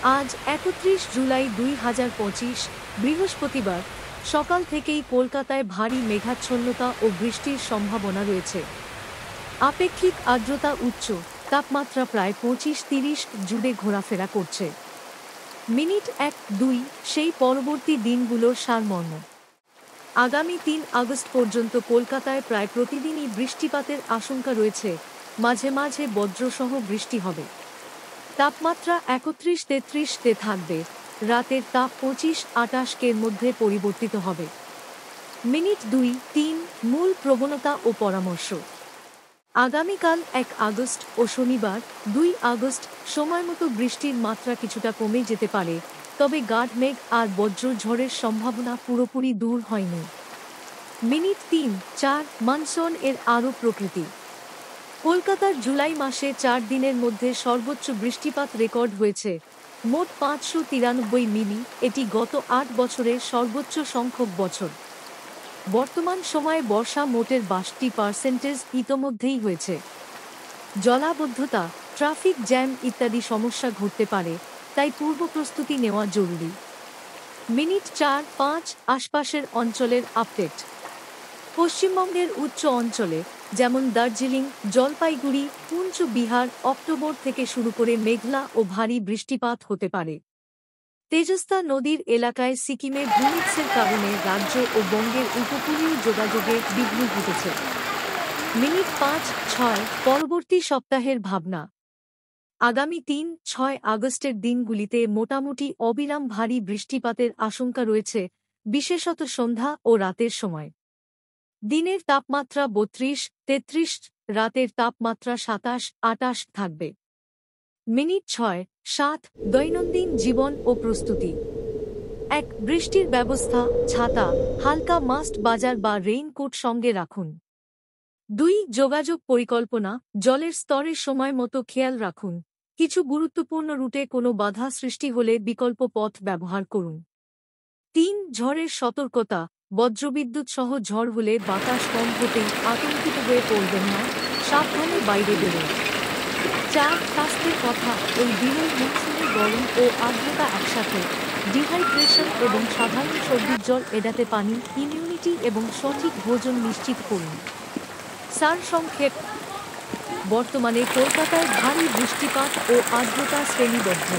আজ ৩১ জুলাই ২০২৫ বৃহস্পতিবার সকাল থেকেই কলকাতায় ভারী মেঘাচ্ছন্নতা ও বৃষ্টির সম্ভাবনা রয়েছে। আপেক্ষিক আর্দ্রতা উচ্চ, তাপমাত্রা প্রায় ২৫-৩০ জুড়ে ঘোরাফেরা করছে। মিনিট ১-২ সেই পরবর্তী দিনগুলোর সারমর্ম। আগামী ৩ আগস্ট পর্যন্ত কলকাতায় প্রায় প্রতিদিনই বৃষ্টিপাতের আশঙ্কা রয়েছে, মাঝে মাঝে বজ্রসহ বৃষ্টি হবে। তাপমাত্রা ৩১-৩৩ থাকবে, রাতের তাপ ২৫-২৮ মধ্যে পরিবর্তিত হবে। মিনিট ২-৩ মূল প্রবণতা ও পরামর্শ। আগামীকাল ১ আগস্ট ও শনিবার ২ আগস্ট সময়মতো বৃষ্টির মাত্রা কিছুটা কমে যেতে পারে, তবে গাঢ় মেঘ আর বজ্রঝড়ের সম্ভাবনা পুরোপুরি দূর হয়নি। মিনিট ৩-৪ মনসুন এর আরও প্রকৃতি। কলকাতার জুলাই মাসে ৪ দিনের মধ্যে সর্বোচ্চ বৃষ্টিপাত রেকর্ড হয়েছে, মোট ৫৯৩ মিলি। এটি গত ৮ বছরের সর্বোচ্চ সংখ্যক বছর। বর্তমান সময়ে বর্ষা মোটের ৬২% ইতোমধ্যেই হয়েছে। জলাবদ্ধতা, ট্রাফিক জ্যাম ইত্যাদি সমস্যা ঘটতে পারে, তাই পূর্বপ্রস্তুতি নেওয়া জরুরি। মিনিট ৪-৫ আশপাশের অঞ্চলের আপডেট। পশ্চিমবঙ্গের উচ্চ অঞ্চলে যেমন দার্জিলিং, জলপাইগুড়ি, পুঞ্চ বিহার অক্টোবর থেকে শুরু করে মেঘলা ও ভারী বৃষ্টিপাত হতে পারে। তেজস্তা নদীর এলাকায় সিকিমে ভূমিধসের কারণে রাজ্য ও বঙ্গের উপকূলীয় যোগাযোগে বিঘ্ন ঘটেছে। মিনিট ৫-৬ পরবর্তী সপ্তাহের ভাবনা। আগামী ৩-৬ আগস্টের দিনগুলিতে মোটামুটি অবিরাম ভারী বৃষ্টিপাতের আশঙ্কা রয়েছে, বিশেষত সন্ধ্যা ও রাতের সময়। দিনের তাপমাত্রা ৩২-৩৩, রাতের তাপমাত্রা ২৭-২৮ থাকবে। মিনিট ৬-৭ দৈনন্দিন জীবন ও প্রস্তুতি। ১ বৃষ্টির ব্যবস্থা, ছাতা, হালকা মাস্ট বাজার বা রেইনকোট সঙ্গে রাখুন। ২ যোগাযোগ পরিকল্পনা, জলের স্তরের সময় মতো খেয়াল রাখুন। কিছু গুরুত্বপূর্ণ রুটে কোনো বাধা সৃষ্টি হলে বিকল্প পথ ব্যবহার করুন। ৩ ঝড়ের সতর্কতা, বজ্রবিদ্যুৎ সহ ঝড় হলে বাতাস কম হতেই আতঙ্কিত হয়ে পড়বেন না, সাবধানে বাইরে বেরোন। ৪ স্বাস্থ্যের কথা, এই দিনের মৌসুমে গরম ও আর্দ্রতা একসাথে, ডিহাইড্রেশন এবং সাধারণ সর্দির জল এড়াতে পানি, ইমিউনিটি এবং সঠিক ভোজন নিশ্চিত করুন। সারসংক্ষেপ, বর্তমানে কলকাতায় ভারী বৃষ্টিপাত ও আর্দ্রতা শ্রেণীবদ্ধ।